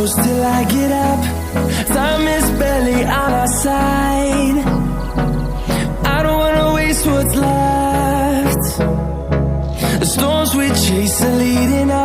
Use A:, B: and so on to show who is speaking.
A: close till I get up. Time is barely on our side. I don't wanna waste what's left. The storms we chase are leading us